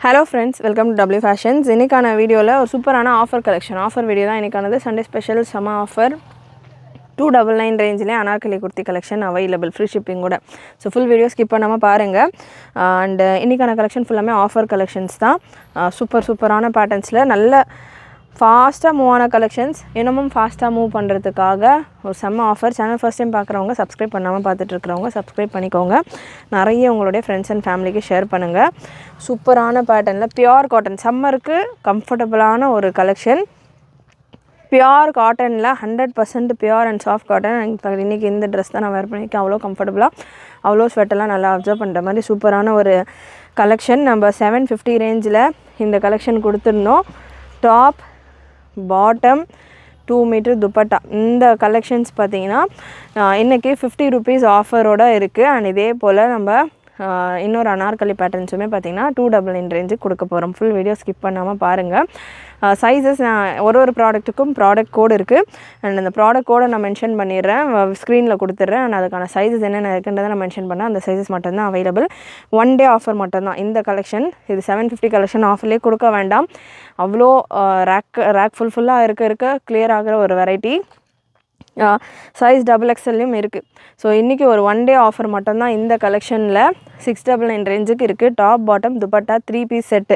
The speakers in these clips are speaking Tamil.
Hello friends, welcome to W Fashions. இன்னைக்கான வீடியோல ஒரு சூப்பரான ஆஃபர் கலெக்ஷன் ஆஃபர் வீடியோ தான் இன்னைக்கானது. சண்டே ஸ்பெஷல் சம்ம ஆஃபர் 299 ரேஞ்சிலே Anarkali kurti collection available free shipping கூட. ஸோ ஃபுல் வீடியோ ஸ்கிப் பண்ணாமல் பாருங்கள். அண்ட் இன்னைக்கான கலெக்ஷன் ஃபுல்லாமே ஆஃபர் கலெக்ஷன்ஸ் தான். சூப்பரான பேட்டர்ன்ஸில் நல்ல ஃபாஸ்ட்டாக மூவ் ஆன கலெக்ஷன்ஸ் இன்னமும் ஃபாஸ்ட்டாக மூவ் பண்ணுறதுக்காக ஒரு செம்ம ஆஃபர். சேனல் ஃபர்ஸ்ட் டைம் பார்க்குறவங்க சப்ஸ்கிரைப் பண்ணாமல் பார்த்துட்ருக்கிறவங்க சப்ஸ்கிரைப் பண்ணிக்கோங்க. நிறைய உங்களுடைய ஃப்ரெண்ட்ஸ் அண்ட் ஃபேமிலிக்கு ஷேர் பண்ணுங்கள். சூப்பரான பேட்டர்னில் பியோர் காட்டன் சம்மருக்கு கம்ஃபர்டபுளான ஒரு கலெக்ஷன். பியோர் காட்டனில் 100% பியோர் அண்ட் சாஃப்ட் காட்டன். இன்றைக்கி இந்த ட்ரெஸ் தான் நான் வேர் பண்ணியிருக்கேன். அவ்வளோ கம்ஃபர்டபுளாக அவ்வளோ ஸ்வெட்டெல்லாம் நல்லா அப்சர்வ் பண்ணுற மாதிரி சூப்பரான ஒரு கலெக்ஷன். நம்ம 750 ரேஞ்சில் இந்த கலெக்ஷன் கொடுத்துருந்தோம். டாப் பாட்டம் 2 மீட்டர் துப்பட்டா இந்த கலெக்ஷன்ஸ் பார்த்திங்கன்னா இன்றைக்கி 50 ரூபீஸ் ஆஃபரோடு இருக்குது. அண்ட் இதே போல் நம்ம இன்னொரு அனார்கலி பேட்டர்ன்ஸுமே பார்த்திங்கன்னா 299 ரேஞ்சுக்கு கொடுக்க போகிறோம். ஃபுல் வீடியோ ஸ்கிப் பண்ணாமல் பாருங்கள். சைஸஸ் நான் ஒரு ப்ராடக்ட்டுக்கும் ப்ராடக்ட் கோடு இருக்குது. அண்ட் அந்த ப்ராடக்ட் கோடை நான் மென்ஷன் பண்ணிடுறேன், ஸ்க்ரீனில் கொடுத்துட்றேன். அண்ட் அதுக்கான சைஸஸ் என்னென்ன இருக்குன்றதை நான் மென்ஷன் பண்ணேன். அந்த சைஸஸ் மட்டும்தான் அவைலபிள். 1 டே ஆஃபர் மட்டும்தான் இந்த கலெக்ஷன். இது 750 கலெக்ஷன் ஆஃபர்லேயே கொடுக்க வேண்டாம். அவ்வளோ ரேக் ஃபுல்லாக இருக்க கிளியர் ஆகிற ஒரு வெரைட்டி. சைஸ் XXLலையும் இருக்குது. ஸோ இன்றைக்கி ஒரு 1 டே ஆஃபர் மட்டும்தான் இந்த கலெக்ஷனில் 699 ரேஞ்சுக்கு இருக்குது. Top bottom dupatta 3 piece set.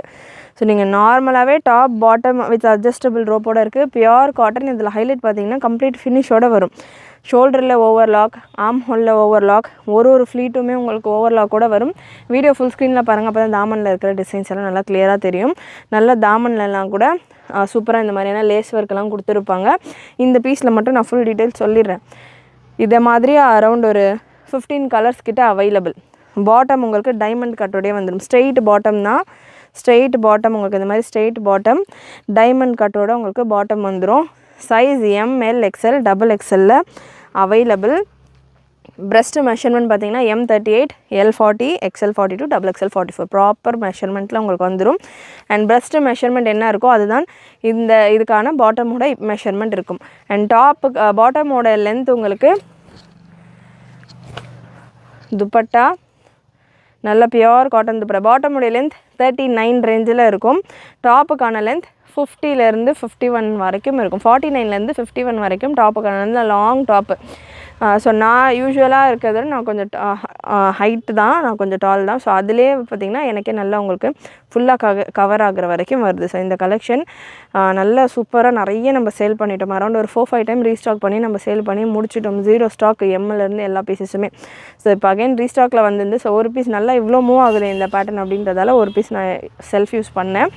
So நீங்கள் நார்மலாகவே டாப் பாட்டம் வித் அட்ஜஸ்டபிள் ரோப்போடு இருக்குது. Pure cotton. இதில் ஹைலைட் பார்த்திங்கன்னா கம்ப்ளீட் ஃபினிஷோடு வரும். ஷோல்டரில் ஓவர்லாக், ஆம் ஹோலில் ஓவர்லாக், ஒரு ஃப்ளீட்டுமே உங்களுக்கு ஓவர்லாக்கோடு வரும். வீடியோ ஃபுல் ஸ்க்ரீனில் பாருங்கள். அப்போ தான் தாமனில் இருக்கிற டிசைன்ஸ் எல்லாம் நல்லா கிளியராக தெரியும். நல்ல தாமன்லலாம் கூட சூப்பராக இந்த மாதிரியான லேஸ் ஒர்க்கெல்லாம் கொடுத்துருப்பாங்க. இந்த பீஸில் மட்டும் நான் ஃபுல் டீட்டெயில்ஸ் சொல்லிடுறேன். இதை மாதிரி அரௌண்ட் ஒரு 15 கலர்ஸ் கிட்ட அவைலபிள். பாட்டம் உங்களுக்கு டைமண்ட் கட்டோடய வந்துடும். ஸ்ட்ரெயிட் பாட்டம் தான். ஸ்ட்ரெயிட் பாட்டம் உங்களுக்கு இந்த மாதிரி ஸ்ட்ரெயிட் பாட்டம் டைமண்ட் கட்டோட உங்களுக்கு பாட்டம் வந்துடும். Size ML XL XXL available. Breast measurement பார்த்திங்கன்னா M38 L40 XL42 XXL 44 proper மெஷர்மெண்ட்டில் உங்களுக்கு வந்துடும். அண்ட் பிரஸ்ட்டு மெஷர்மெண்ட் என்ன இருக்கோ அதுதான் இதுக்கான பாட்டமோட மெஷர்மெண்ட் இருக்கும். அண்ட் பாட்டமோட லென்த் உங்களுக்கு துப்பட்டா நல்ல பியோர் காட்டன் துப்பட்டா. பாட்டமுடைய லென்த் 39 ரேஞ்சில் இருக்கும். டாப்புக்கான லென்த் 50லேருந்து 51 வரைக்கும் இருக்கும். 49லேருந்து 51 வரைக்கும் டாப்புக்கான லென்த். Long top. ஸோ நான் யூஸ்வலாக இருக்கிறத நான் கொஞ்சம் ஹைட்டு தான், நான் கொஞ்சம் டால் தான். ஸோ அதிலே பார்த்திங்கன்னா எனக்கே நல்லா உங்களுக்கு ஃபுல்லாக கவர் ஆகிற வரைக்கும் வருது. ஸோ இந்த கலெக்ஷன் நல்லா சூப்பராக நிறைய நம்ம சேல் பண்ணிட்டோம். அரௌண்ட் ஒரு 4-5 டைம் ரீஸ்டாக் பண்ணி நம்ம சேல் பண்ணி முடிச்சிட்டோம். 0 ஸ்டாக் எம்லேருந்து எல்லா பீஸஸுமே. ஸோ இப்போ அகைன் ரீஸ்டாக்கில் வந்துருந்து. ஸோ ஒரு பீஸ் நல்லா இவ்வளோ மூவ் ஆகுது இந்த பேட்டர்ன் அப்படின்றதால ஒரு பீஸ் நான் செல்ஃப் யூஸ் பண்ணேன்.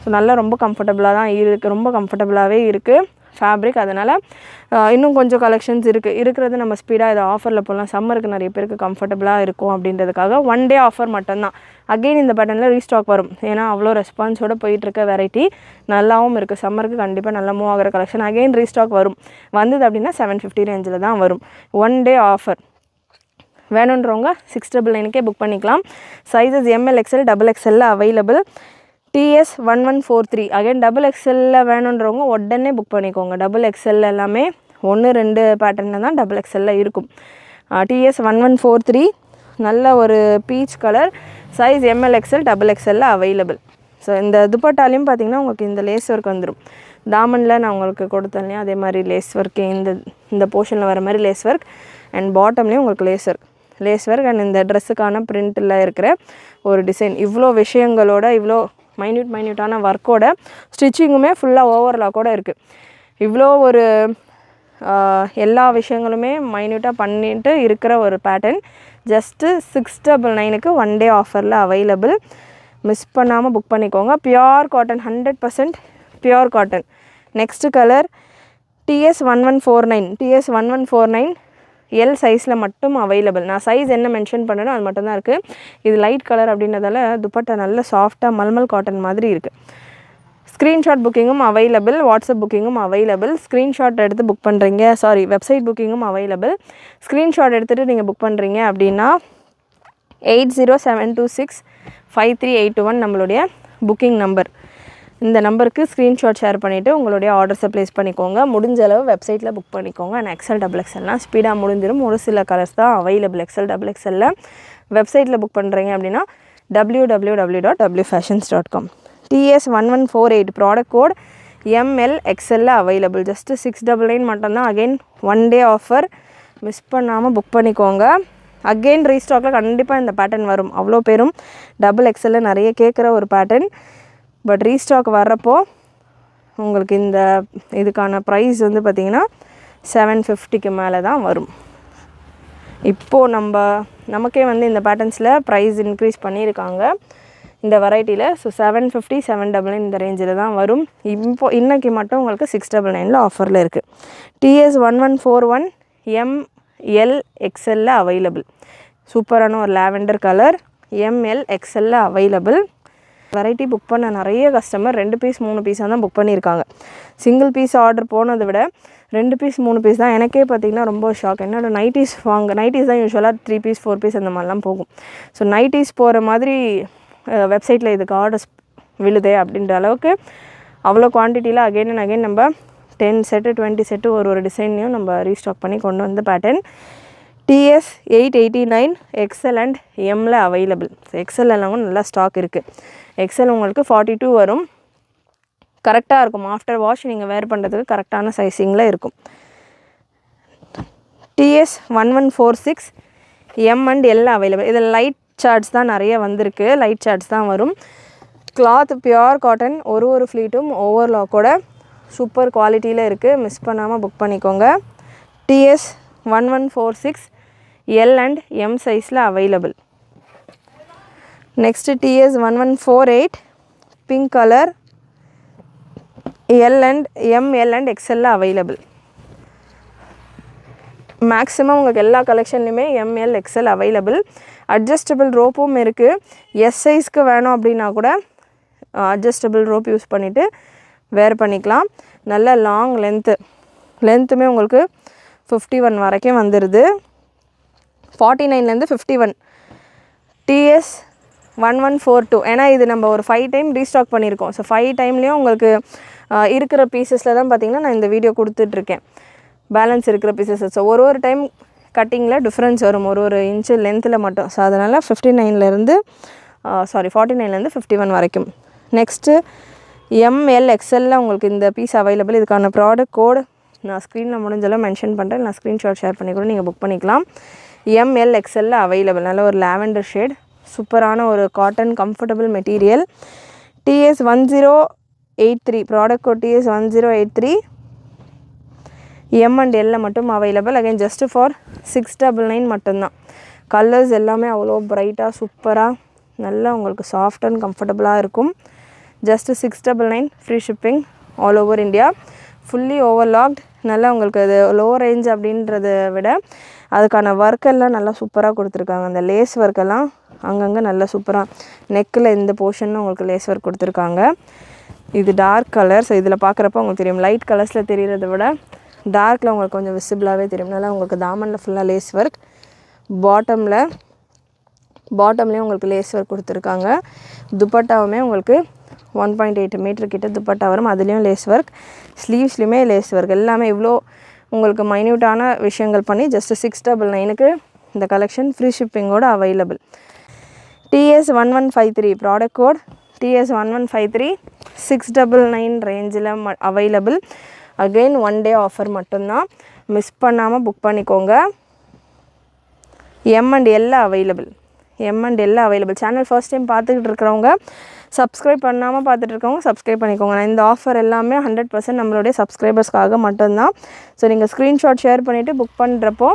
ஸோ நல்லா ரொம்ப கம்ஃபர்டபுளாக தான் இருக்குது. ரொம்ப கம்ஃபர்டபுளாகவே இருக்குது ஃபேப்ரிக். அதனால் இன்னும் கொஞ்சம் கலெக்ஷன்ஸ் இருக்கிறது நம்ம ஸ்பீடாக இதை ஆஃபரில் போடலாம். சம்மருக்கு நிறைய பேருக்கு கம்ஃபர்டபுளாக இருக்கும் அப்படின்றதுக்காக 1 டே ஆஃபர் மட்டும்தான். அகெயின் இந்த பேட்டர்னில் ரீஸ்டாக் வரும். ஏன்னா அவ்வளோ ரெஸ்பான்ஸோடு போயிட்டுருக்க வெரைட்டி நல்லாவும் இருக்குது. சம்மருக்கு கண்டிப்பாக நல்லா மூவ் ஆகிற கலெக்ஷன். அகெயின் ரீஸ்டாக் வரும். வந்தது அப்படின்னா 750 ரேஞ்சில் தான் வரும். 1 டே ஆஃபர் வேணுன்றவங்க 699க்கே புக் பண்ணிக்கலாம். Sizes ML XL XXL available. TS 1143 again XXL வேணுன்றவங்க உடனே புக் பண்ணிக்கோங்க. XXL எல்லாமே 1-2 பேட்டர்னில் தான் XXL இருக்கும். TS 1143 நல்ல ஒரு peach colour. Size ML XL XXL available. So இந்த துப்பட்டாலையும் பார்த்திங்கன்னா உங்களுக்கு இந்த லேஸ் ஒர்க் வந்துடும். தாமனில் நான் உங்களுக்கு கொடுத்தேன் அதே மாதிரி லேஸ் ஒர்க்கு இந்த போர்ஷனில் வர மாதிரி லேஸ் ஒர்க். அண்ட் பாட்டம்லேயும் உங்களுக்கு லேஸ் ஒர்க் அண்ட் இந்த ட்ரெஸ்ஸுக்கான பிரிண்ட்டில் இருக்கிற ஒரு டிசைன். இவ்வளோ விஷயங்களோட இவ்வளோ மைன்யூட்டான ஒர்க்கோட ஸ்டிச்சிங்குமே ஃபுல்லாக ஓவர்லாக்கோடு இருக்குது. இவ்வளோ ஒரு எல்லா விஷயங்களுமே மைன்யூட்டாக பண்ணிட்டு இருக்கிற ஒரு பேட்டர்ன். ஜஸ்ட்டு 699க்கு 1 டே ஆஃபரில் அவைலபிள். மிஸ் பண்ணாமல் புக் பண்ணிக்கோங்க. Pure cotton 100% pure cotton. Next colour TS 1149 L சைஸில் மட்டும் அவைலபிள். நான் சைஸ் என்ன மென்ஷன் பண்ணணும் அது மட்டும்தான் இருக்குது. இது லைட் கலர் அப்படின்றதால துப்பட்டா நல்ல சாஃப்டாக மல்மல் காட்டன் மாதிரி இருக்குது. ஸ்க்ரீன்ஷாட் புக்கிங்கும் அவைலபிள். வாட்ஸ்அப் புக்கிங்கும் அவைலபிள். ஸ்க்ரீன்ஷாட் எடுத்து புக் பண்ணுறீங்க வெப்சைட் புக்கிங்கும் அவைலபிள். ஸ்க்ரீன்ஷாட் எடுத்துகிட்டு நீங்கள் புக் பண்ணுறீங்க அப்படின்னா 8072653821 நம்மளுடைய புக்கிங் நம்பர். இந்த நம்பருக்கு ஸ்க்ரீன்ஷாட் ஷேர் பண்ணிவிட்டு உங்களுடைய ஆர்டர்ஸை ப்ளேஸ் பண்ணிக்கோங்க. முடிஞ்ச அளவு வெப்சைட்டில் புக் பண்ணிக்கோங்க. அண்ட் XL XXLலாம் ஸ்பீடாக முடிஞ்சிடும். ஒரு சில கலர்ஸ் தான் அவைலபிள் XL XXL. வெப்சைட்டில் புக் பண்ணுறீங்க அப்படின்னா www.wfashions.com. TS1148 product code ML XL available. Just 699 மட்டும்தான். அகெயின் 1 day ஆஃபர், மிஸ் பண்ணாமல் புக் பண்ணிக்கோங்க. அகெயின் ரீஸ்டாக்கில் கண்டிப்பாக இந்த பேட்டர்ன் வரும். அவ்வளோ பேரும் XXL நிறைய கேட்குற ஒரு பேட்டர்ன். பட் ரீஸ்டாக் வர்றப்போ உங்களுக்கு இந்த இதுக்கான ப்ரைஸ் வந்து பார்த்திங்கன்னா 750க்கு மேலே தான் வரும். இப்போது நமக்கே வந்து இந்த பேட்டர்ன்ஸில் ப்ரைஸ் இன்க்ரீஸ் பண்ணியிருக்காங்க இந்த வெரைட்டியில். ஸோ 750 799 இந்த ரேஞ்சில் தான் வரும். இன்றைக்கி மட்டும் உங்களுக்கு 699 ஆஃபரில் இருக்குது. TS1141 ML XL available. சூப்பரான ஒரு lavender colour, ML XL available. Variety book பண்ண நிறைய கஸ்டமர் 2 பீஸ் 3 பீஸாக தான் புக் பண்ணியிருக்காங்க. சிங்கிள் பீஸ் ஆர்டர் போனதை விட 2 பீஸ் 3 பீஸ் தான். எனக்கே பார்த்திங்கன்னா ரொம்ப ஷாக். என்னோட நைட்டிஸ் நைட்டிஸ் தான் யூஸ்வலாக 3 பீஸ் 4 பீஸ் அந்த மாதிரிலாம் போகும். ஸோ நைட்டிஸ் போகிற மாதிரி வெப்சைட்டில் இதுக்கு ஆர்டர்ஸ் விழுதே அப்படின்ற அளவுக்கு அவ்வளோ குவான்டிட்டியில் அகெயின் அண்ட் அகெயின் நம்ம 10 செட்டு 20 செட்டு ஒரு டிசைனையும் நம்ம ரீஸ்டாக் பண்ணி கொண்டு வந்த பேட்டர்ன். TS889 XL அண்ட் எம்மில் அவைலபிள். ஸோ XL எல்லாம் நல்லா ஸ்டாக் இருக்குது. XL உங்களுக்கு 42 வரும். கரெக்டாக இருக்கும். ஆஃப்டர் வாஷ் நீங்கள் வேர் பண்ணுறதுக்கு கரெக்டான சைஸிங்கில் இருக்கும். TS1146 M and L available. இதில் லைட் சார்ட்ஸ் தான் நிறைய வந்திருக்கு. லைட் சார்ட்ஸ் தான் வரும். கிளாத் பியோர் காட்டன், ஒரு ஃப்ளீட்டும் ஓவர்லாக்கோட சூப்பர் குவாலிட்டியில் இருக்குது. மிஸ் பண்ணாமல் புக் பண்ணிக்கோங்க. TS1146 L அண்ட் M சைஸில் available. Next TS1148 pink colour, L and ML and XL available. Maximum உங்களுக்கு எல்லா கலெக்ஷன்லையுமே ML XL அவைலபிள். அட்ஜஸ்டபிள் ரோப்பும் இருக்குது. எஸ் சைஸ்க்கு வேணும் அப்படின்னா கூட அட்ஜஸ்டபிள் ரோப் யூஸ் பண்ணிவிட்டு வேர் பண்ணிக்கலாம். நல்ல லாங் லென்த்துமே உங்களுக்கு 51 வரைக்கும் வந்துடுது. 49லேருந்து 51. TS1142. ஏன்னா இது நம்ம ஒரு 5 டைம் ரீஸ்டாக் பண்ணியிருக்கோம். ஸோ 5 டைம்லேயும் உங்களுக்கு இருக்கிற பீசஸில் தான் பார்த்திங்கன்னா நான் இந்த வீடியோ கொடுத்துட்ருக்கேன். பேலன்ஸ் இருக்கிற பீசஸ். ஸோ ஒரு டைம் கட்டிங்கில் டிஃப்ரென்ஸ் வரும், ஒரு இன்ச்சு லென்த்தில் மட்டும். ஸோ அதனால் 49லேருந்து 51 வரைக்கும். நெக்ஸ்ட்டு ML XL உங்களுக்கு இந்த பீஸ் அவைலபிள். இதுக்கான ப்ராடக்ட் கோடு நான் ஸ்க்ரீனில் முடிஞ்சளவு மென்ஷன் பண்ணுறேன். நான் ஸ்க்ரீன்ஷாட் ஷேர் பண்ணி கூட நீங்கள் புக் பண்ணிக்கலாம். ML XL available. நல்ல ஒரு லாவெண்டர் ஷேட், சூப்பரான ஒரு cotton comfortable material. TS1083 product code TS1083 M and L மட்டும் அவைலபிள். அகைன் ஜஸ்ட் ஃபார் 699 மட்டும்தான். கலர்ஸ் எல்லாமே அவ்வளோ பிரைட்டாக சூப்பராக நல்லா உங்களுக்கு சாஃப்ட் அண்ட் கம்ஃபர்டபுளாக இருக்கும். Just 699 free shipping all over India. Fully overlocked. நல்லா உங்களுக்கு அது லோ ரேஞ்ச் அப்படின்றத விட அதுக்கான ஒர்க்கெல்லாம் நல்லா சூப்பராக கொடுத்துருக்காங்க. அந்த லேஸ் ஒர்க்கெல்லாம் அங்கங்கே நல்லா சூப்பராக நெக்கில் இந்த போர்ஷன் உங்களுக்கு லேஸ் ஒர்க் கொடுத்துருக்காங்க. இது டார்க் கலர். ஸோ இதில் பார்க்குறப்ப உங்களுக்கு தெரியும். லைட் கலர்ஸில் தெரிகிறத விட டார்க்கில் உங்களுக்கு கொஞ்சம் விசிபிளாகவே தெரியும். நல்லா உங்களுக்கு தாமனில் ஃபுல்லாக லேஸ் ஒர்க், பாட்டம்லேயும் உங்களுக்கு லேஸ் ஒர்க் கொடுத்துருக்காங்க. துப்பட்டாவுமே உங்களுக்கு 1.8 மீட்டர் கிட்ட துப்பட்டா வரும். அதுலேயும் லேஸ் ஒர்க், ஸ்லீவ்ஸ்லையுமே லேஸ் ஒர்க், எல்லாமே இவ்வளோ உங்களுக்கு மைன்யூட்டான விஷயங்கள் பண்ணி ஜஸ்ட் 699க்கு இந்த கலெக்ஷன் ஃப்ரீ ஷிப்பிங்கோட available. TS1153 product code TS1153 699 ரேஞ்சில் அவைலபிள். அகெயின் 1 day ஆஃபர் மட்டும்தான். மிஸ் பண்ணாமல் புக் பண்ணிக்கோங்க. M and L available. Channel first time பார்த்துக்கிட்டு இருக்கிறவங்க, சப்ஸ்கிரைப் பண்ணாமல் பார்த்துட்ருக்கவங்க சப்ஸ்கிரைப் பண்ணிக்கோங்க. நான் இந்த ஆஃபர் எல்லாமே 100% நம்மளுடைய சப்ஸ்கிரைபர்ஸ்க்காக மட்டும்தான். ஸோ நீங்கள் ஸ்க்ரீன்ஷாட் ஷேர் பண்ணிவிட்டு புக் பண்ணுறப்போ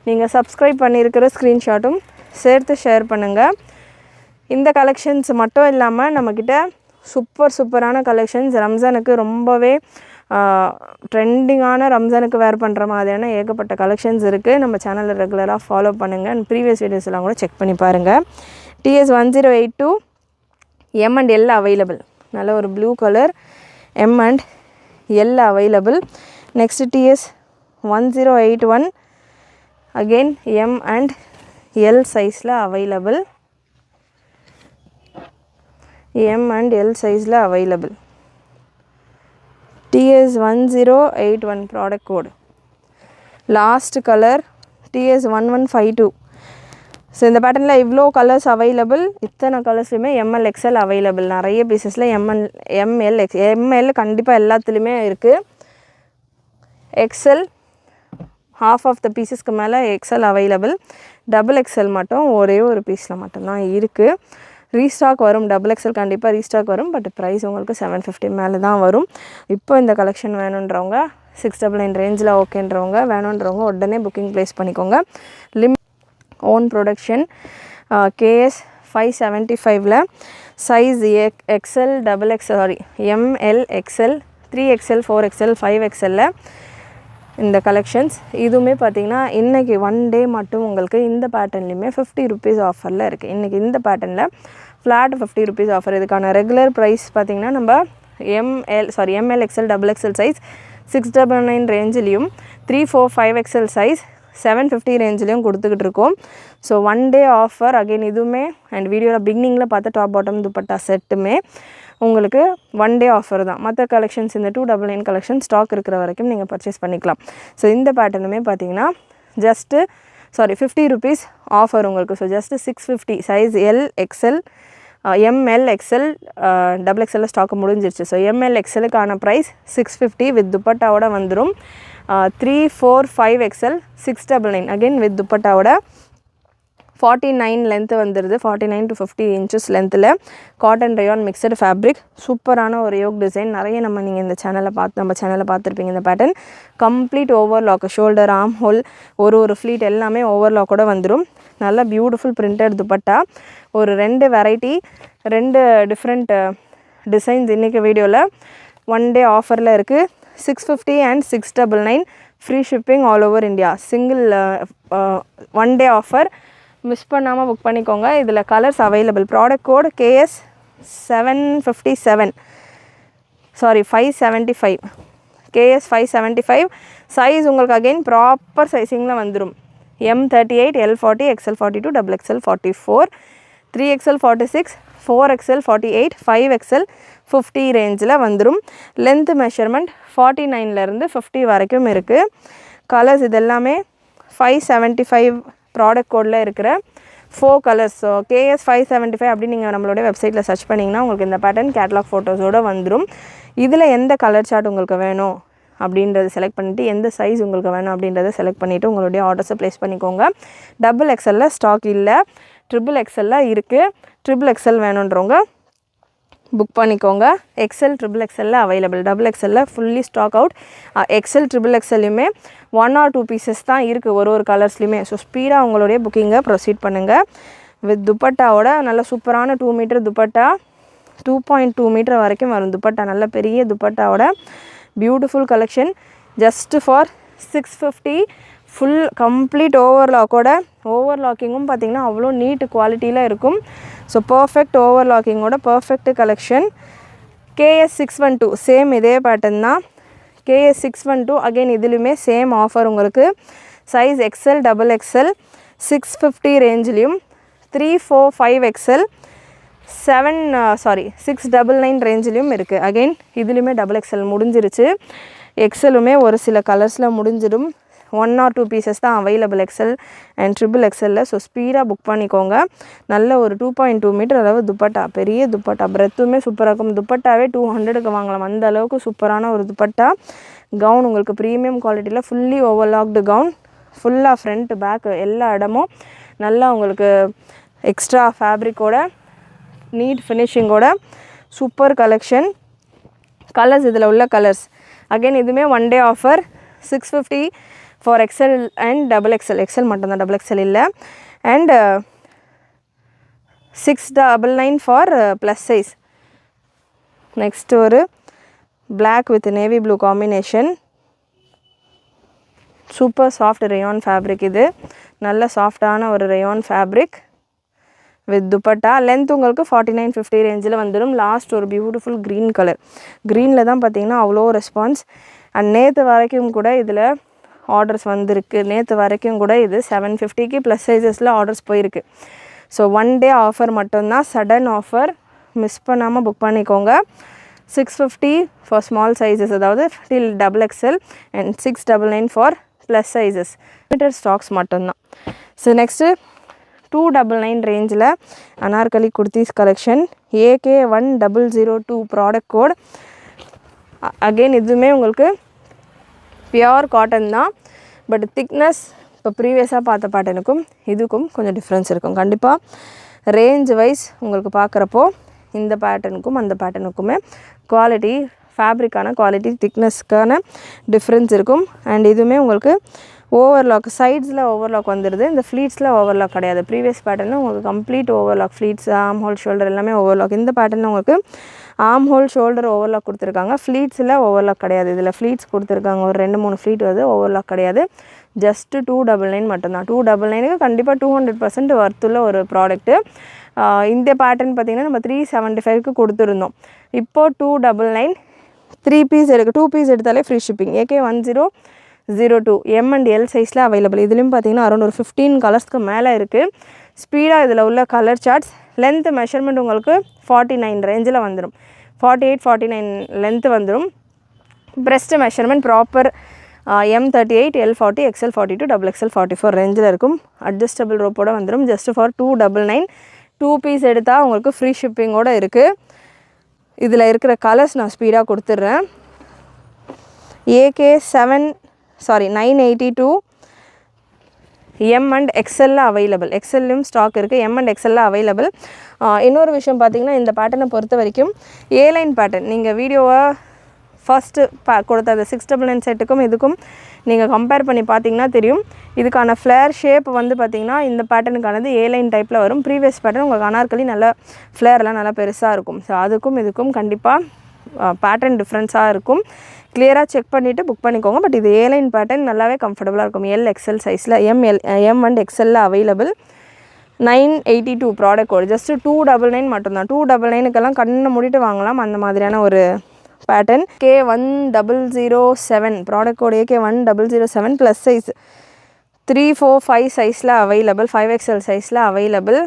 நீங்கள் சப்ஸ்கிரைப் பண்ணியிருக்கிற ஸ்க்ரீன்ஷாட்டும் சேர்த்து ஷேர் பண்ணுங்கள். இந்த கலெக்ஷன்ஸ் மட்டும் இல்லாமல் நம்மக்கிட்ட சூப்பரான கலெக்ஷன்ஸ் ரம்ஜானுக்கு ரொம்பவே ட்ரெண்டிங்கான ரம்ஜானுக்கு வேர் பண்ணுற மாதிரியான ஏகப்பட்ட கலெக்ஷன்ஸ் இருக்குது. நம்ம சேனலில் ரெகுலராக ஃபாலோ பண்ணுங்கள். அண்ட் ப்ரீவியஸ் வீடியோஸ் எல்லாம் கூட செக் பண்ணி பாருங்கள். TS1082 M and L available. நல்ல ஒரு blue colour M and L available. Next TS1081 again M and L சைஸில் அவைலபிள். M அண்ட் L சைஸில் அவைலபிள். TS1081 ப்ராடக்ட் கோடு. லாஸ்ட் கலர் TS1152 ஸோ இந்த பேட்டர்னில் இவ்வளோ கலர்ஸ் அவைலபிள், இத்தனை கலர்ஸ்லையுமே எம்எல் எக்ஸ்எல் அவைலபிள். நிறைய பீசஸில் எம்எல் கண்டிப்பாக எல்லாத்துலேயுமே இருக்குது. எக்ஸ்எல் half ஆஃப் த பீசஸ்க்கு மேலே எக்ஸ்எல் அவைலபிள். டபுள் எக்ஸ்எல் மட்டும் ஒரே ஒரு பீஸில் மட்டும்தான் இருக்குது. ரீஸ்டாக் வரும், டபுள் எக்ஸ்எல் கண்டிப்பாக ரீஸ்டாக் வரும். பட் ப்ரைஸ் உங்களுக்கு 750 மேலே தான் வரும். இப்போ இந்த கலெக்ஷன் வேணுன்றவங்க 699 ரேஞ்சில் ஓகேன்றவங்க வேணுன்றவங்க உடனே புக்கிங் ப்ளேஸ் பண்ணிக்கோங்க. ஓன் ப்ரொடக்ஷன் KS 575ல் size XL double XL sorry M L XL 3XL 4XL 5XL இந்த கலெக்ஷன்ஸ் இதுவுமே பார்த்திங்கன்னா இன்றைக்கி ஒன் டே மட்டும் உங்களுக்கு இந்த பேட்டர்ன்லேயுமே 50 rupees ஆஃபரில் இருக்குது. இன்றைக்கி இந்த பேட்டர்னில் ஃப்ளாட் 50 rupees ஆஃபர். இதுக்கான ரெகுலர் ப்ரைஸ் பார்த்திங்கன்னா நம்ம M L XL double XL size 699 ரேஞ்சிலையும் 3, 4, 5XL size 750 ரேஞ்சிலையும் கொடுத்துக்கிட்டு இருக்கோம். So one day offer again இதுவுமே அண்ட் வீடியோவில் பிகினிங்கில் பார்த்த டாப் பாட்டம் துப்பட்டா செட்டுமே உங்களுக்கு ஒன் டே ஆஃபர் தான். மற்ற கலெக்ஷன்ஸ் இந்த 299 கலெக்ஷன் ஸ்டாக் இருக்கிற வரைக்கும் நீங்கள் பர்ச்சேஸ் பண்ணிக்கலாம். ஸோ இந்த பேட்டர்னுமே பார்த்தீங்கன்னா ஜஸ்ட்டு 50 rupees ஆஃபர் உங்களுக்கு. So just 650 size LXL M L XL double XL stock முடிஞ்சிருச்சு. ஸோ எம்எல் எக்ஸ்எலுக்கான ப்ரைஸ் 650 வித் துப்பட்டாவோட வந்துடும். 3, 4, 5XL 699 அகெயின் வித் துப்பட்டாவோட 49 லென்த்து வந்துடுது. 49 to 50 inches லென்த்தில் காட்டன் ரயான் மிக்சடு ஃபேப்ரிக். சூப்பரான ஒரு யோக் டிசைன். நிறைய நீங்கள் இந்த நம்ம சேனலில் பார்த்துருப்பீங்க. இந்த pattern complete overlock, shoulder, arm whole, ஒரு ஃப்ளீட் எல்லாமே ஓவர்லாக்கோட வந்துடும். நல்ல பியூட்டிஃபுல் பிரிண்டட் துப்பட்டா. ஒரு 2 வெரைட்டி 2 டிஃப்ரெண்ட் டிசைன்ஸ் இன்றைக்கி வீடியோவில் ஒன் டே ஆஃபரில் இருக்குது. 650 and 699 free shipping all over India. Single one day offer miss பண்ணாமல் புக் பண்ணிக்கோங்க. இதில் colours available. Product code KS 575 KS 575 size உங்களுக்கு அகெயின் ப்ராப்பர் சைஸிங்கில் வந்துடும். M38 L40 XL42 XXL 44 3XL 46 4XL 48 5XL 50 ரேஞ்சில் வந்துடும். லென்த் மெஷர்மெண்ட் 49லேருந்து 50 வரைக்கும் இருக்குது. கலர்ஸ் இதெல்லாமே 575 ப்ராடக்ட் கோடில் இருக்கிற 4 கலர்ஸ். ஸோ KS 575 அப்படின்னு நீங்கள் நம்மளோட வெப்சைட்டில் சர்ச் பண்ணிங்கன்னா உங்களுக்கு இந்த பேட்டர்ன் கேட்லாக் ஃபோட்டோஸோடு வந்துடும். இதில் எந்த கலர் சார்ட் உங்களுக்கு வேணும் அப்படின்றத செலக்ட் பண்ணிவிட்டு எந்த சைஸ் உங்களுக்கு வேணும் அப்படின்றத செலக்ட் பண்ணிவிட்டு உங்களுடைய ஆர்டர்ஸை ப்ளேஸ் பண்ணிக்கோங்க. டபுள் எக்ஸ்எல்லில் ஸ்டாக் இல்லை, ட்ரிபிள் எக்ஸ்எல்லில் இருக்குது. ட்ரிபிள் எக்ஸ்எல் வேணுன்றவங்க புக் பண்ணிக்கோங்க. எக்ஸ்எல் ட்ரிபிள் எக்ஸ்எல்லில் அவைலபிள். டபுள் எக்ஸ்எல்லில் fully stock out. XL triple எக்ஸ்எல்லையுமே 1 or 2 பீசஸ் தான் இருக்குது ஒரு கலர்ஸ்லையுமே. ஸோ ஸ்பீடாக உங்களுடைய புக்கிங்கை ப்ரொசீட் பண்ணுங்கள். வித் துப்பட்டாவோட நல்ல சூப்பரான 2 மீட்டர் துப்பட்டா, 2.2 மீட்டர் வரைக்கும் வரும் துப்பட்டா. நல்ல பெரிய துப்பட்டாவோட beautiful collection just for 650. Full complete ஓவர்லாக்கிங்கும் பார்த்திங்கன்னா அவ்வளோ நீட் குவாலிட்டியில் இருக்கும். ஸோ பர்ஃபெக்ட் ஓவர்லாக்கிங்கோட பர்ஃபெக்ட் கலெக்ஷன். KS 612 சேம் இதே பேட்டர்ன் தான். KS 612 அகெயின் இதுலேயுமே சேம் ஆஃபர் உங்களுக்கு. சைஸ் XL டபுள் XL 650 ரேஞ்சிலையும் 3, 4, 5XL 699 ரேஞ்சிலையும் இருக்குது. அகெயின் இதுலேயுமே டபுள் XL முடிஞ்சிருச்சு. எக்ஸலுமே ஒரு சில கலர்ஸில் முடிஞ்சிடும். 1 or 2 பீசஸ் தான் அவைலபிள் எக்ஸ்எல் அண்ட் ட்ரிபிள் எக்ஸ்எல்லில். ஸோ ஸ்பீடாக புக் பண்ணிக்கோங்க. நல்ல ஒரு 2.2 மீட்டர் அளவு துப்பட்டா, பெரிய துப்பட்டா. பிரெத்துமே சூப்பராக இருக்கும். துப்பட்டாவே 200க்கு வாங்கலாம், அந்த அளவுக்கு சூப்பரான ஒரு துப்பட்டா. கவுன் உங்களுக்கு ப்ரீமியம் குவாலிட்டியில் ஃபுல்லி ஓவர்லாக்டு கவுன். ஃபுல்லாக ஃப்ரண்ட் பேக் எல்லா இடமும் நல்லா உங்களுக்கு எக்ஸ்ட்ரா ஃபேப்ரிக்கோட நீட் ஃபினிஷிங்கோட சூப்பர் கலெக்ஷன். கலர்ஸ் இதில் உள்ள கலர்ஸ் அகெயின் இதுவுமே one day offer. 650 for XL and double XL. XL மட்டும்தான், டபுள் எக்ஸ்எல் இல்லை. And 699 for plus size. Next ஒரு black with navy blue combination. Super soft rayon fabric. இது நல்ல சாஃப்டான ஒரு rayon fabric with dupatta. Length உங்களுக்கு 49-50 ரேஞ்சில் வந்துடும். லாஸ்ட் ஒரு பியூட்டிஃபுல் க்ரீன் கலர். க்ரீனில் தான் பார்த்திங்கன்னா அவ்வளோ ரெஸ்பான்ஸ். அண்ட் நேற்று வரைக்கும் கூட இதில் ஆர்டர்ஸ் வந்திருக்கு. நேற்று வரைக்கும் கூட இது 750க்கு ப்ளஸ் சைஸஸில் ஆர்டர்ஸ் போயிருக்கு. ஸோ ஒன் டே ஆஃபர் மட்டும்தான், சடன் ஆஃபர். மிஸ் பண்ணாமல் புக் பண்ணிக்கோங்க. 650 ஃபார் ஸ்மால் சைஸஸ், அதாவது till double XL and 699 for plus sizes. Metre stocks மட்டும்தான். ஸோ நெக்ஸ்ட்டு 299 ரேஞ்சில் Anarkali kurtis collection. AK1002 product code. Again இதுவுமே உங்களுக்கு பியோர் காட்டன் தான். பட் திக்னஸ் இப்போ ப்ரீவியஸாக பார்த்த பேட்டர்னுக்கும் இதுக்கும் கொஞ்சம் டிஃப்ரென்ஸ் இருக்கும். கண்டிப்பாக ரேஞ்ச் வைஸ் உங்களுக்கு பார்க்குறப்போ இந்த பேட்டர்னுக்கும் அந்த பேட்டர்னுக்குமே குவாலிட்டி, ஃபேப்ரிக்கான குவாலிட்டி, திக்னஸ்க்கான டிஃப்ரென்ஸ் இருக்கும். அண்ட் இதுவுமே உங்களுக்கு ஓவர்லாக், சைட்ஸில் ஓவர்லாக் வந்துடுது. இந்த ஃப்ளீட்ஸில் ஓவர்லாக் கிடையாது. ப்ரீவியஸ் பேட்டர்னு உங்களுக்கு complete overlock, fleets, arm whole, shoulder எல்லாமே ஓவர்லாக். இந்த பேட்டர்னில் உங்களுக்கு ஆர்ம் ஹோல், ஷோல்டர் ஓவர்லாக் கொடுத்துருக்காங்க. ஃப்ளீட்ஸில் ஓவர்லாக் கிடையாது. இதில் ஃப்ளீட்ஸ் கொடுத்துருக்காங்க, ஒரு 2-3 ஃப்ளீட் வருது. ஓவர்லாக் கிடையாது. ஜஸ்ட்டு 299 மட்டும்தான். 299க்கு கண்டிப்பாக 200% வர்த்துள்ள ஒரு ப்ராடக்ட்டு. இந்த பேட்டர்ன் பார்த்திங்கன்னா நம்ம 375க்கு கொடுத்துருந்தோம். இப்போது 299 3 பீஸ் எடுக்க 2 பீஸ் எடுத்தாலே ஃப்ரீ ஷிப்பிங். AK1002 M&L சைஸில் அவைலபிள். இதுலேயும் பார்த்திங்கன்னா அரௌண்ட் ஒரு 15 கலர்ஸ்க்கு மேலே இருக்குது. ஸ்பீடாக இதில் உள்ள கலர் சார்ட்ஸ். லென்த் மெஷர்மெண்ட் உங்களுக்கு 49 ரேஞ்சில் வந்துடும். 48-49 லென்த்து வந்துடும். Pressed measurement proper M38, L40, XL42, XXL44 ரேஞ்சில் இருக்கும். அட்ஜஸ்டபிள் ரோப்போடு வந்துடும். Just for 299. 2 பீஸ் எடுத்தால் உங்களுக்கு ஃப்ரீ ஷிப்பிங்கோடு இருக்குது. இதில் இருக்கிற கலர்ஸ் நான் ஸ்பீடாக கொடுத்துட்றேன். AK982 M and XL available. XLலும் ஸ்டாக் இருக்குது, M and XL அவைலபிள். இன்னொரு விஷயம் பார்த்திங்கன்னா இந்த பேட்டர்னை பொறுத்த வரைக்கும் ஏலைன் பேட்டர்ன். நீங்கள் வீடியோவை ஃபஸ்ட்டு கொடுத்த அந்த 699 செட்டுக்கும் இதுக்கும் நீங்கள் கம்பேர் பண்ணி பார்த்தீங்கன்னா தெரியும். இதுக்கான ஃப்ளேர் ஷேப் வந்து பார்த்திங்கன்னா இந்த பேட்டர்னுக்கானது ஏலைன் டைப்பில் வரும். ப்ரீவியஸ் பேட்டர்ன் உங்களுக்கு அனார்கலி நல்லா ஃப்ளேர்லாம் நல்லா பெருசாக இருக்கும். ஸோ அதுக்கும் இதுக்கும் கண்டிப்பாக பேட்டர்ன் டிஃப்ரென்ஸாக இருக்கும். கிளியராக செக் பண்ணிவிட்டு புக் பண்ணிக்கோங்க. பட் இது ஏலைன் பேட்டர்ன் நல்லாவே கம்ஃபர்டபுளாக இருக்கும். LXL சைஸில் M and XL available. 982 product code. Just 299 மட்டும்தான். 299க்கெல்லாம் கண்ணை மூடிட்டு வாங்கலாம் அந்த மாதிரியான ஒரு pattern. AK1007 product code. AK1007 plus size 3-4-5 சைஸில் அவைலபிள். 5XL சைஸில் அவைலபிள்.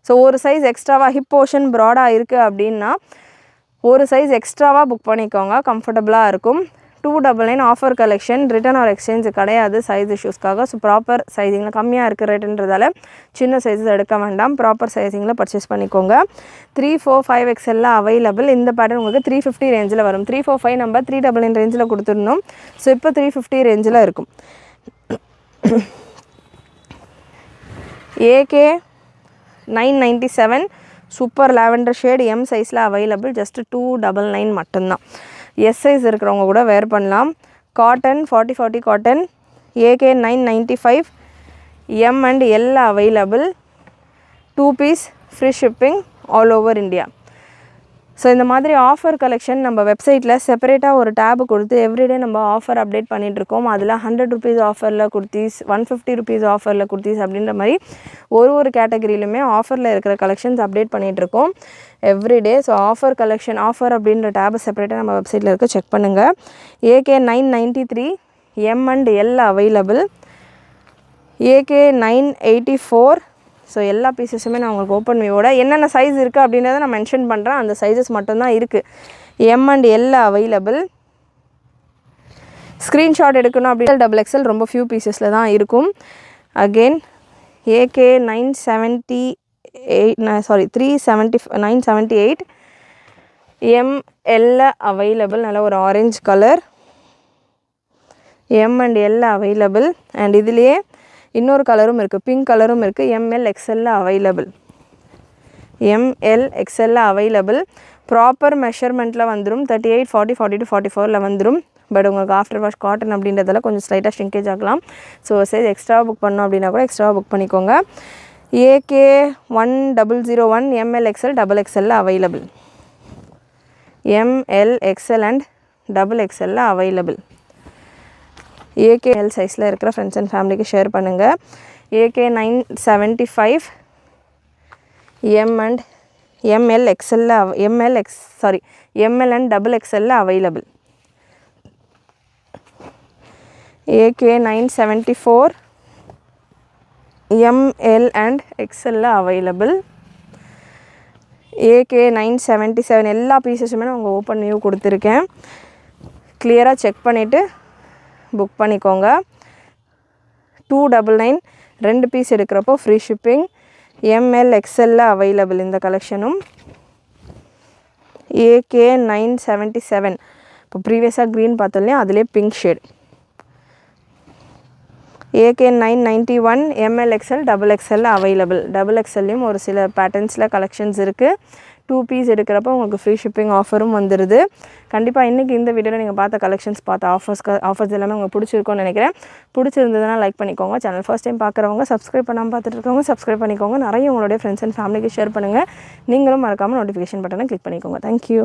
ஸோ ஒரு சைஸ் எக்ஸ்ட்ராவாக ஹிப் போர்ஷன் ப்ராடாக இருக்குது அப்படின்னா ஒரு சைஸ் எக்ஸ்ட்ராவாக புக் பண்ணிக்கோங்க, கம்ஃபர்டபுளாக இருக்கும். 299 offer collection. Return or exchange கிடையாது சைஸ் இஷ்யூஸ்க்காக. ஸோ ப்ராப்பர் சைஸிங்கில் கம்மியாக இருக்குது ரேட்டுன்றதால சின்ன சைஸஸ் எடுக்க வேண்டாம். ப்ராப்பர் சைஸிங்கில் பர்ச்சேஸ் பண்ணிக்கோங்க. 3-4-5XL available. இந்த பேட்டர்ன் உங்களுக்கு 350 ரேஞ்சில் வரும். 345 நம்ம 399 ரேஞ்சில் கொடுத்துருந்தோம். ஸோ இப்போ 350 ரேஞ்சில் இருக்கும். AK997 super lavender shade M சைஸில் அவைலபிள். ஜஸ்ட்டு 299 மட்டும்தான். எஸ் சைஸ் இருக்கிறவங்க கூட வேர் பண்ணலாம். Cotton 40-40 cotton. AK995 M and L available. 2 piece free shipping all over India. So இந்த மாதிரி ஆஃபர் கலெக்ஷன் நம்ம வெப்சைட்டில் செப்பரேட்டாக ஒரு டேபு கொடுத்து எவ்ரிடே நம்ம ஆஃபர் அப்டேட் பண்ணிகிட்ருக்கோம். அதில் 100 rupees ஆஃபரில் குர்த்திஸ், 150 rupees ஆஃபரில் குர்த்திஸ் அப்படின்ற மாதிரி ஒரு கேட்டகரியிலுமே ஆஃபரில் இருக்கிற கலெக்ஷன்ஸ் அப்டேட் பண்ணிகிட்ருக்கோம் everyday. So offer collection, offer அப்படின்ற டேபு செப்பரேட்டாக நம்ம வெப்சைட்டில் இருக்க செக் பண்ணுங்கள். AK993 M and L available. AK984. So எல்லா பீசஸுமே நான் உங்களுக்கு ஓப்பன் வியூவோட என்னென்ன சைஸ் இருக்குது அப்படின்றத நான் மென்ஷன் பண்ணுறேன். அந்த சைஸஸ் மட்டும்தான் இருக்குது. M and L available. Screenshot எடுக்கணும் அப்படின்னு XXL ரொம்ப ஃபியூ பீசஸில் தான் இருக்கும். Again AK978 ML available. நல்ல ஒரு orange colour. M and L available. And இதுலேயே இன்னொரு கலரும் இருக்குது, பிங்க் கலரும் இருக்குது. ML XL available. ML XL available. Proper மெஷர்மெண்ட்டில் வந்துடும். 38, 40, 42, 44 வந்துடும். பட் உங்களுக்கு ஆஃப்டர் வாஷ் காட்டன் அப்படின்றதால கொஞ்சம் ஸ்லைட்டாக ஷ்ரிங்கேஜ் ஆகலாம். ஸோ சைஸ் எக்ஸ்ட்ரா புக் பண்ணோம் அப்படின்னா கூட எக்ஸ்ட்ரா புக் பண்ணிக்கோங்க. AK1001 ML XL XXL available. ML XL and XXL available. AKL சைஸில் இருக்கிற ஃப்ரெண்ட்ஸ் அண்ட் ஃபேமிலிக்கு ஷேர் பண்ணுங்கள். AK975 M and ML and XXL available. AK974 ML and XL available. AK977 எல்லா பீசஸுமே நான் உங்கள் ஓப்பன் வியூ கொடுத்துருக்கேன். கிளியராக செக் பண்ணிவிட்டு புக் பண்ணிக்கோங்க. 299 2 பீஸ் எடுக்கிறப்போ free shipping. ML XL available இந்த கலெக்ஷனும். AK 977. இப்போ ப்ரீவியஸாக க்ரீன் பார்த்தோம் இல்லையா, அதிலே pink shade. AK 991 ML XL XXL available. XXLலையும் ஒரு சில பேட்டர்ன்ஸில் கலெக்ஷன்ஸ் இருக்குது. 2 பீஸ் எடுக்கிறப்போ உங்களுக்கு ஃப்ரீ ஷிப்பிங் ஆஃபரும் வந்துடுது. கண்டிப்பாக இன்றைக்கி இந்த வீடியோவில் நீங்கள் பார்த்த கலெக்ஷன்ஸ் பார்த்த ஆஃபர்ஸ் எல்லாமே உங்களுக்கு பிடிச்சிருக்கும்னு நினைக்கிறேன். பிடிச்சிருந்ததுன்னா லைக் பண்ணிக்கோங்க. சேனல் ஃபர்ஸ்ட் டைம் பார்க்குறவங்க சப்ஸ்கிரைப் பண்ணாமல் பார்த்துட்டு இருக்கவங்க சப்ஸ்கிரைப் பண்ணிக்கோங்க. நிறைய உங்களுடைய ஃப்ரெண்ட்ஸ் அண்ட் ஃபேமிலிக்கு ஷேர் பண்ணுங்கள். நீங்களும் மறக்காமல் நோட்டிஃபிகேஷன் பட்டனை கிளிக் பண்ணிக்கோங்க. தேங்க்யூ.